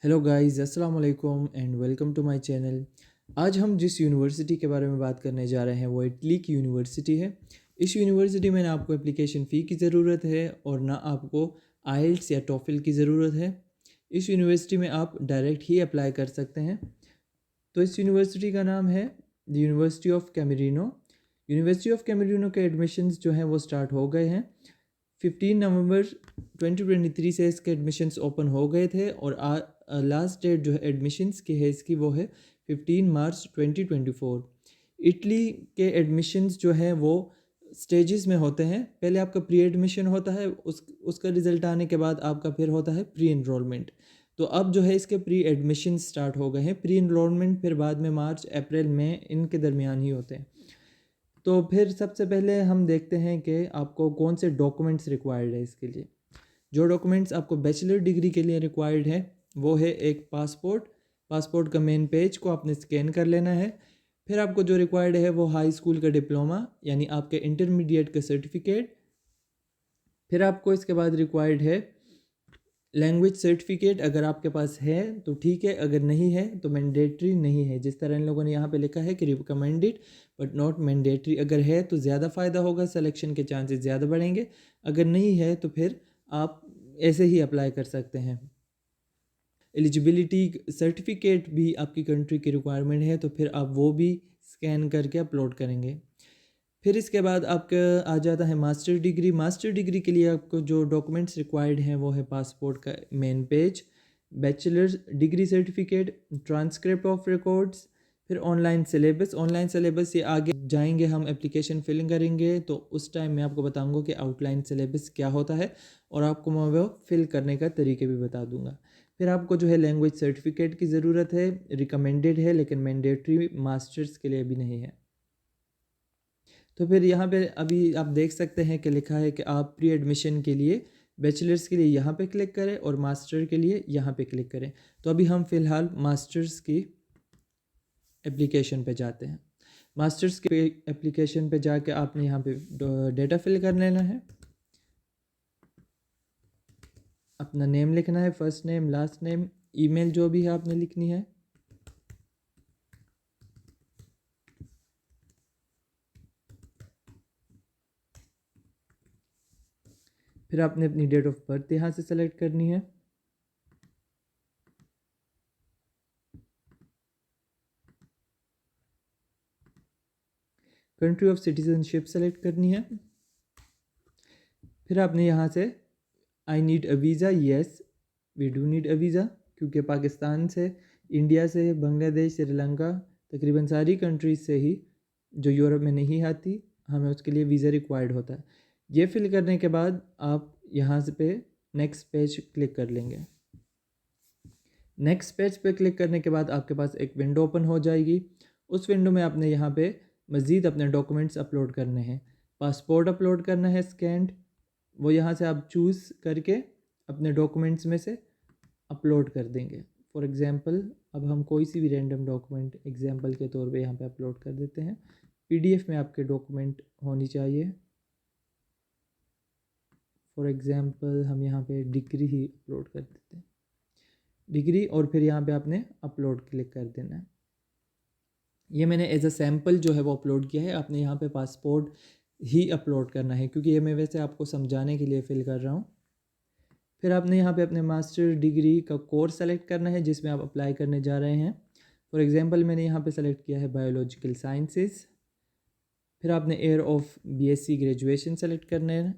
Hello guys, अस्सलाम वालेकुम and welcome to my channel. आज हम जिस यूनिवर्सिटी के बारे में बात करने जा रहे हैं वो इटली की यूनिवर्सिटी है। इस यूनिवर्सिटी में ना आपको एप्लीकेशन फ़ी की ज़रूरत है और ना आपको आइल्स या टोफिल की ज़रूरत है। इस यूनिवर्सिटी में आप डायरेक्ट ही अप्लाई कर सकते हैं। तो इस यूनिवर्सिटी का नाम है the university of Camerino. University of Camerino के एडमिशन्स जो हैं वो स्टार्ट हो गए हैं। 15 नवंबर 2023 से इसके एडमिशन्स ओपन हो गए थे और लास्ट डेट जो है एडमिशन्स की है इसकी वो है 15 मार्च 2024। इटली के एडमिशन्स जो हैं वो स्टेजेस में होते हैं। पहले आपका प्री एडमिशन होता है, उसका रिज़ल्ट आने के बाद आपका फिर होता है प्री इनरोलमेंट। तो अब जो है इसके प्री एडमिशन स्टार्ट हो गए हैं। प्री इनरोलमेंट फिर बाद में मार्च अप्रैल में इनके दरमियान ही होते हैं। तो फिर सबसे पहले हम देखते हैं कि आपको कौन से डॉक्यूमेंट्स रिक्वायर्ड है इसके लिए। जो डॉक्यूमेंट्स आपको बैचलर डिग्री के लिए रिक्वायर्ड है वो है एक पासपोर्ट का मेन पेज को आपने स्कैन कर लेना है। फिर आपको जो रिक्वायर्ड है वो हाई स्कूल का डिप्लोमा यानी आपके इंटरमीडिएट का सर्टिफिकेट। फिर आपको इसके बाद रिक्वायर्ड है लैंग्वेज सर्टिफिकेट। अगर आपके पास है तो ठीक है, अगर नहीं है तो मैंडेटरी नहीं है। जिस तरह इन लोगों ने यहाँ पे लिखा है कि रिकमेंडेड बट नॉट मैंडेटरी। अगर है तो ज़्यादा फ़ायदा होगा, सिलेक्शन के चांसेस ज़्यादा बढ़ेंगे। अगर नहीं है तो फिर आप ऐसे ही अप्लाई कर सकते हैं। एलिजिबिलिटी सर्टिफिकेट भी आपकी कंट्री की रिक्वायरमेंट है, तो फिर आप वो भी स्कैन करके अपलोड करेंगे। फिर इसके बाद आपका आ जाता है मास्टर डिग्री। मास्टर डिग्री के लिए आपको जो डॉक्यूमेंट्स रिक्वायर्ड हैं वो है पासपोर्ट का main page, bachelors degree certificate, transcript of records, फिर ऑनलाइन सिलेबस ये आगे जाएंगे हम एप्लीकेशन फिलिंग करेंगे तो उस टाइम मैं आपको बताऊंगा कि आउटलाइन सिलेबस क्या होता है और आपको मैं वो फिल करने का तरीके भी बता दूंगा। फिर आपको जो है लैंग्वेज सर्टिफिकेट की ज़रूरत है, रिकमेंडेड है लेकिन मैंडेटरी मास्टर्स के लिए भी नहीं है। तो फिर यहाँ पे अभी आप देख सकते हैं कि लिखा है कि आप प्री एडमिशन के लिए बैचलर्स के लिए यहाँ पे क्लिक करें और मास्टर के लिए यहाँ पे क्लिक करें। तो अभी हम फ़िलहाल मास्टर्स की एप्लीकेशन पे जाते हैं। मास्टर्स के एप्लीकेशन पे जाके आपने यहाँ पे डेटा फिल कर लेना है। अपना नेम लिखना है, first name last name, email जो भी है आपने लिखनी है। फिर आपने अपनी डेट ऑफ बर्थ यहाँ से सेलेक्ट करनी है। कंट्री ऑफ सिटीजनशिप सेलेक्ट करनी है। फिर आपने यहाँ से I need a visa, yes we do need a visa, क्योंकि पाकिस्तान से, इंडिया से, बांग्लादेश, श्रीलंका, तकरीबन सारी कंट्रीज से ही जो यूरोप में नहीं आती हमें उसके लिए वीज़ा रिक्वायर्ड होता है। ये फिल करने के बाद आप यहाँ से पे नेक्स्ट पेज क्लिक कर लेंगे। नेक्स्ट पेज पे क्लिक करने के बाद आपके पास एक विंडो ओपन हो जाएगी। उस विंडो में आपने यहाँ पे मज़ीद अपने डॉक्यूमेंट्स अपलोड करने हैं। पासपोर्ट अपलोड करना है स्कैंड, वो यहाँ से आप चूज़ करके अपने डॉक्यूमेंट्स में से अपलोड कर देंगे। फॉर एग्ज़ाम्पल अब हम कोई सी भी रैंडम डॉक्यूमेंट एग्ज़ाम्पल के तौर पे यहाँ पे अपलोड कर देते हैं। पीडीएफ में आपके डॉक्यूमेंट होनी चाहिए। फॉर एग्ज़ाम्पल हम यहाँ पे डिग्री ही अपलोड कर देते हैं, डिग्री, और फिर यहाँ पे आपने अपलोड क्लिक कर देना है। ये मैंने एज अ सैम्पल जो है वो अपलोड किया है। आपने यहाँ पे पासपोर्ट ही अपलोड करना है क्योंकि ये मैं वैसे आपको समझाने के लिए फिल कर रहा हूँ। फिर आपने यहाँ पे अपने मास्टर डिग्री का कोर्स सेलेक्ट करना है जिसमें आप अप्लाई करने जा रहे हैं। फॉर एग्जांपल मैंने यहाँ पे सेलेक्ट किया है बायोलॉजिकल साइंसेस। फिर आपने year of BSc graduation select करना है।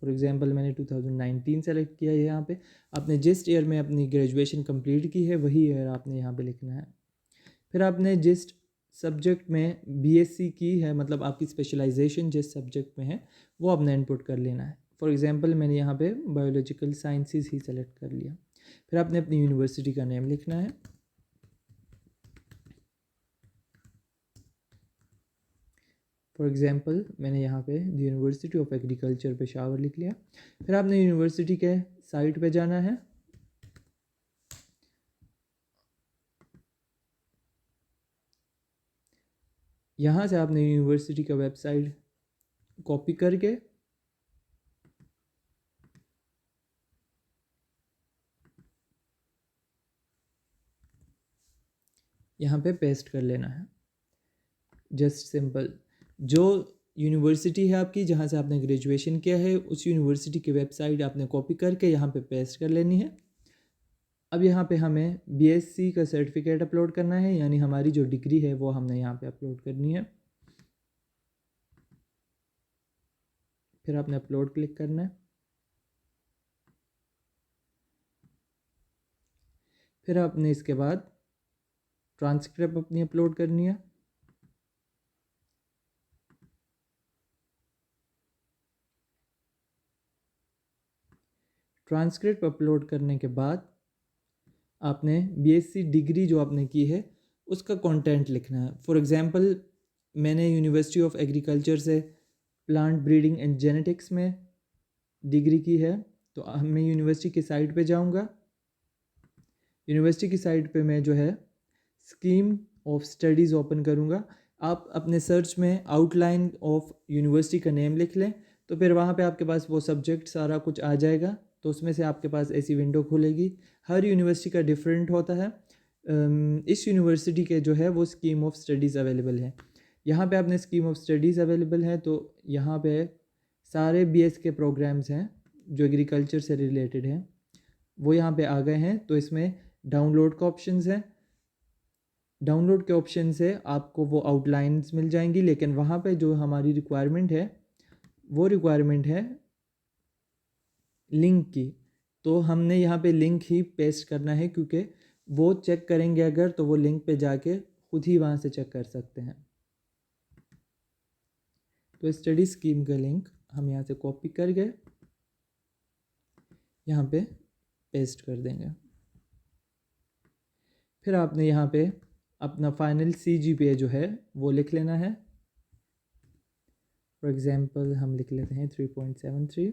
फॉर एग्जांपल मैंने 2019 सेलेक्ट किया है। यहाँ पे आपने जिस ईयर में अपनी ग्रेजुएशन कंप्लीट की है वही ईयर आपने यहाँ पे लिखना है। फिर आपने जिस सब्जेक्ट में बीएससी की है, मतलब आपकी स्पेशलाइजेशन जिस सब्जेक्ट में है वो आपने इनपुट कर लेना है। फॉर एग्जांपल मैंने यहाँ पे बायोलॉजिकल साइंसेस ही सेलेक्ट कर लिया। फिर आपने अपनी यूनिवर्सिटी का नेम लिखना है। फॉर एग्जांपल मैंने यहाँ पे the university of agriculture Peshawar लिख लिया। फिर आपने यूनिवर्सिटी के साइट पे जाना है। यहाँ से आपने यूनिवर्सिटी का वेबसाइट कॉपी करके यहाँ पे पेस्ट कर लेना है। Just simple. जो यूनिवर्सिटी है आपकी जहाँ से आपने ग्रेजुएशन किया है उस यूनिवर्सिटी की वेबसाइट आपने कॉपी करके यहाँ पे पेस्ट कर लेनी है। अब यहाँ पे हमें बीएससी का सर्टिफिकेट अपलोड करना है, यानी हमारी जो डिग्री है वो हमने यहाँ पे अपलोड करनी है। फिर आपने अपलोड क्लिक करना है। फिर आपने इसके बाद ट्रांसक्रिप्ट अपनी अपलोड करनी है। ट्रांसक्रिप्ट अपलोड करने के बाद आपने बीएससी डिग्री जो आपने की है उसका कंटेंट लिखना है। फॉर एग्जांपल मैंने यूनिवर्सिटी ऑफ एग्रीकल्चर से प्लांट ब्रीडिंग एंड जेनेटिक्स में डिग्री की है, तो मैं यूनिवर्सिटी की साइट पे जाऊंगा। यूनिवर्सिटी की साइट पे मैं जो है स्कीम ऑफ स्टडीज़ ओपन करूंगा। आप अपने सर्च में आउटलाइन ऑफ यूनिवर्सिटी का नेम लिख लें, तो फिर वहाँ पे आपके पास वो सब्जेक्ट सारा कुछ आ जाएगा। तो उसमें से आपके पास ऐसी विंडो खुलेगी। हर यूनिवर्सिटी का डिफरेंट होता है। इस यूनिवर्सिटी के जो है वो स्कीम ऑफ स्टडीज़ अवेलेबल है। यहाँ पे आपने स्कीम ऑफ स्टडीज़ अवेलेबल है, तो यहाँ पे सारे बीएस के प्रोग्राम्स हैं जो एग्रीकल्चर से रिलेटेड हैं वो यहाँ पे आ गए हैं। तो इसमें डाउनलोड का ऑप्शंस है। डाउनलोड के ऑप्शन से आपको वो आउटलाइंस मिल जाएंगी, लेकिन वहाँ पे जो हमारी रिक्वायरमेंट है वो रिक्वायरमेंट है लिंक की। तो हमने यहाँ पे लिंक ही पेस्ट करना है, क्योंकि वो चेक करेंगे अगर तो वो लिंक पे जाके खुद ही वहाँ से चेक कर सकते हैं। तो स्टडी स्कीम का लिंक हम यहाँ से कॉपी करके यहाँ पे पेस्ट कर देंगे। फिर आपने यहाँ पे अपना फाइनल CGPA जो है वो लिख लेना है। फॉर एग्ज़ाम्पल हम लिख लेते हैं 3.73।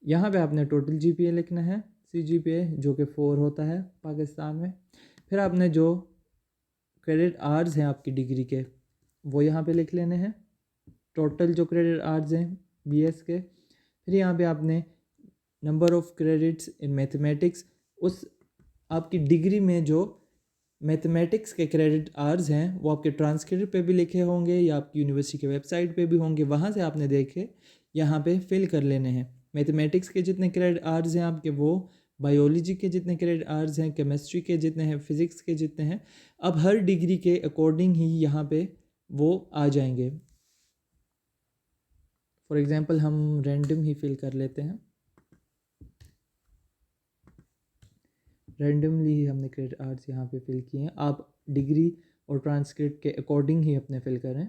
यहाँ पे आपने टोटल GPA लिखना है, CGPA जो कि 4 होता है पाकिस्तान में। फिर आपने जो क्रेडिट आवर्स हैं आपकी डिग्री के वो यहाँ पे लिख लेने हैं, टोटल जो क्रेडिट आवर्स हैं BS के। फिर यहाँ पे आपने number of credits in mathematics, उस आपकी डिग्री में जो मैथमेटिक्स के क्रेडिट आवर्स हैं वो आपके ट्रांसक्रिप्ट पे भी लिखे होंगे या आपकी यूनिवर्सिटी के वेबसाइट पे भी होंगे, वहाँ से आपने देखे यहाँ पे फिल कर लेने हैं। मैथमेटिक्स के जितने क्रेडिट आवर्स हैं आपके वो, बायोलॉजी के जितने क्रेडिट आवर्स हैं, केमिस्ट्री के जितने हैं, फिज़िक्स के जितने हैं, अब हर डिग्री के अकॉर्डिंग ही यहाँ पे वो आ जाएंगे। फॉर एग्ज़ाम्पल हम रैंडम ही फिल कर लेते हैं। रैंडमली ही हमने क्रेडिट आवर्स यहाँ पे फिल किए हैं। आप डिग्री और ट्रांसक्रिप्ट के अकॉर्डिंग ही अपने फिल करें।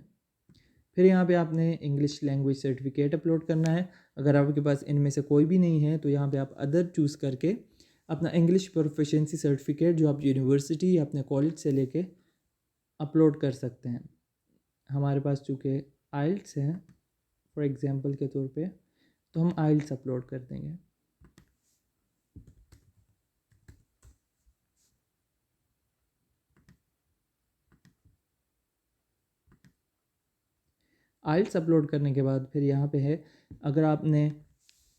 फिर यहाँ पे आपने इंग्लिश लैंग्वेज सर्टिफिकेट अपलोड करना है। अगर आपके पास इनमें से कोई भी नहीं है तो यहाँ पे आप अदर चूज़ करके अपना इंग्लिश प्रोफिशिएंसी सर्टिफिकेट जो आप यूनिवर्सिटी या अपने कॉलेज से लेके अपलोड कर सकते हैं। हमारे पास चूँकि आइल्ट्स है फॉर एग्ज़ाम्पल के तौर पे, तो हम आइल्ट्स अपलोड कर देंगे। आइल्ट्स अपलोड करने के बाद फिर यहाँ पे है, अगर आपने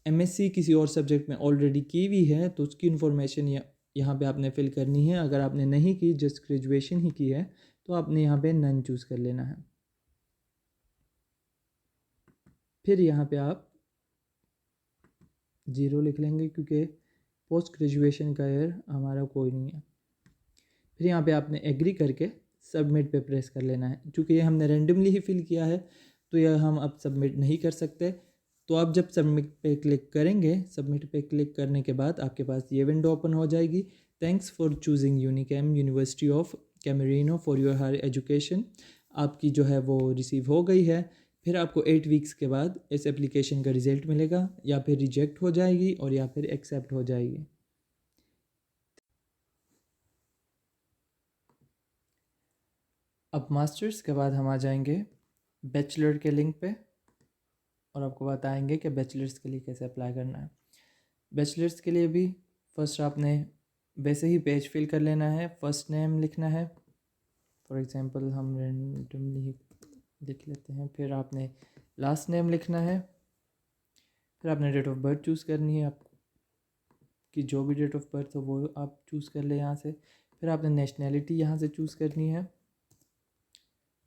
MSc किसी और सब्जेक्ट में ऑलरेडी की हुई है तो उसकी इन्फॉर्मेशन यहाँ पे आपने फिल करनी है। अगर आपने नहीं की, जस्ट ग्रेजुएशन ही की है, तो आपने यहाँ पे नन चूज़ कर लेना है। फिर यहाँ पे आप 0 लिख लेंगे क्योंकि पोस्ट ग्रेजुएशन का ईयर हमारा कोई नहीं है। फिर यहाँ पे आपने एग्री करके सबमिट पे प्रेस कर लेना है। चूँकि ये हमने रैंडमली ही फिल किया है तो यह हम अब सबमिट नहीं कर सकते। तो आप जब सबमिट पे क्लिक करेंगे, सबमिट पे क्लिक करने के बाद आपके पास ये विंडो ओपन हो जाएगी। Thanks for choosing Unicam university of Camerino for your higher education. आपकी जो है वो रिसीव हो गई है। फिर आपको 8 वीक्स के बाद इस एप्लीकेशन का रिज़ल्ट मिलेगा, या फिर रिजेक्ट हो जाएगी और या फिर एक्सेप्ट हो जाएगी। अब मास्टर्स के बाद हम आ जाएंगे बैचलर के लिंक पे और आपको बताएंगे कि बैचलर्स के लिए कैसे अप्लाई करना है। बैचलर्स के लिए भी फर्स्ट आपने वैसे ही पेज फिल कर लेना है। फर्स्ट नेम लिखना है, फॉर एग्जांपल हम रैंडमली ही लिख लेते हैं। फिर आपने लास्ट नेम लिखना है। फिर आपने डेट ऑफ बर्थ चूज़ करनी है, आपकी जो भी डेट ऑफ बर्थ हो वो आप चूज़ कर ले यहाँ से। फिर आपने नेशनैलिटी यहाँ से चूज़ करनी है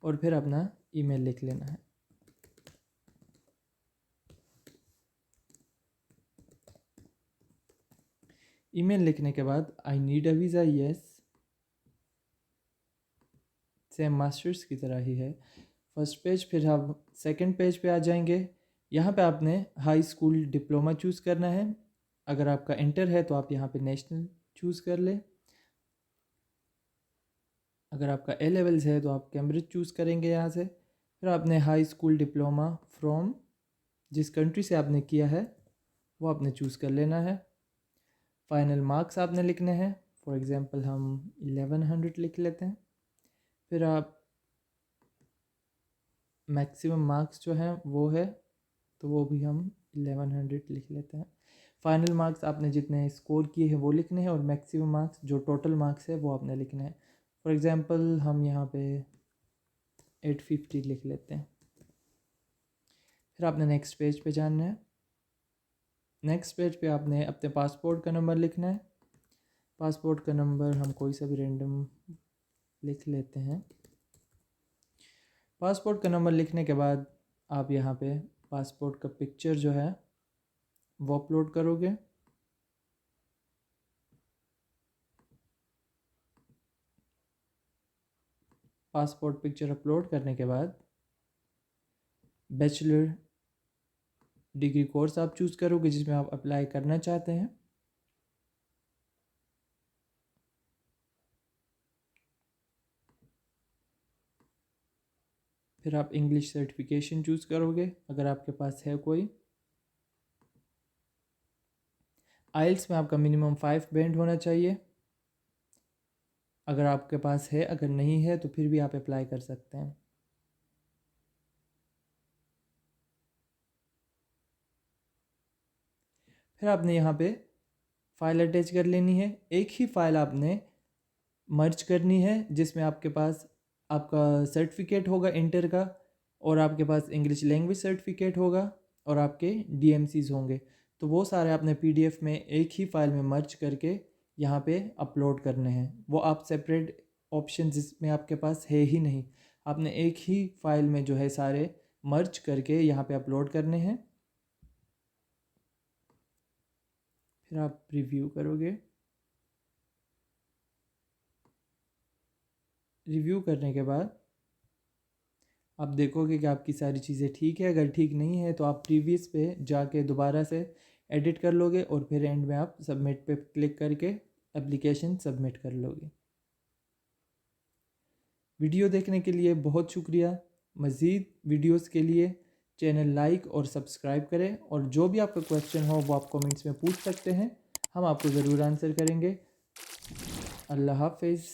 और फिर अपना ईमेल लिख लेना है। ईमेल लिखने के बाद आई need a visa, yes, same masters की तरह ही है। फर्स्ट पेज, फिर हम सेकंड पेज पे आ जाएंगे। यहाँ पे आपने हाई स्कूल डिप्लोमा चूज़ करना है। अगर आपका इंटर है तो आप यहाँ पे नेशनल चूज़ कर ले। अगर आपका ए लेवल्स है तो आप कैम्ब्रिज चूज़ करेंगे यहाँ से। फिर आपने हाई स्कूल डिप्लोमा फ्रॉम जिस कंट्री से आपने किया है वो आपने चूज़ कर लेना है। फाइनल मार्क्स आपने लिखने हैं। फॉर एग्ज़ाम्पल हम 1100 लिख लेते हैं। फिर आप मैक्सिमम मार्क्स जो हैं वो है तो वो भी हम 1100 लिख लेते हैं। फाइनल मार्क्स आपने जितने स्कोर किए हैं वो लिखने हैं और मैक्सिमम मार्क्स जो टोटल मार्क्स है वो आपने लिखने हैं। फॉर एग्ज़ाम्पल हम यहाँ पे 850 लिख लेते हैं। फिर आपने नेक्स्ट पेज पे जाना है। नेक्स्ट पेज पे आपने अपने पासपोर्ट का नंबर लिखना है। पासपोर्ट का नंबर हम कोई सा भी रैंडम लिख लेते हैं। पासपोर्ट का नंबर लिखने के बाद आप यहाँ पे पासपोर्ट का पिक्चर जो है वो अपलोड करोगे। पासपोर्ट पिक्चर अपलोड करने के बाद बैचलर डिग्री कोर्स आप चूज़ करोगे जिसमें आप अप्लाई करना चाहते हैं। फिर आप इंग्लिश सर्टिफिकेशन चूज़ करोगे अगर आपके पास है कोई। आइल्स में आपका मिनिमम 5 बैंड होना चाहिए अगर आपके पास है। अगर नहीं है तो फिर भी आप अप्लाई कर सकते हैं। फिर आपने यहाँ पे फ़ाइल अटैच कर लेनी है। एक ही फ़ाइल आपने मर्ज करनी है जिसमें आपके पास आपका सर्टिफिकेट होगा इंटर का और आपके पास इंग्लिश लैंग्वेज सर्टिफिकेट होगा और आपके DMCs होंगे। तो वो सारे आपने PDF में एक ही फ़ाइल में मर्ज करके यहाँ पे अपलोड करने हैं। वो आप सेपरेट ऑप्शन जिसमें आपके पास है ही नहीं, आपने एक ही फ़ाइल में जो है सारे मर्ज करके यहाँ पे अपलोड करने हैं। फिर आप रिव्यू करोगे। रिव्यू करने के बाद आप देखोगे कि आपकी सारी चीज़ें ठीक है। अगर ठीक नहीं है तो आप प्रीवियस पे जाके दोबारा से एडिट कर लोगे और फिर एंड में आप सबमिट पे क्लिक करके एप्लीकेशन सबमिट कर लोगे। वीडियो देखने के लिए बहुत शुक्रिया। मज़ीद वीडियोस के लिए चैनल लाइक और सब्सक्राइब करें और जो भी आपका क्वेश्चन हो वो आप कमेंट्स में पूछ सकते हैं, हम आपको ज़रूर आंसर करेंगे। अल्लाह हाफ़िज़।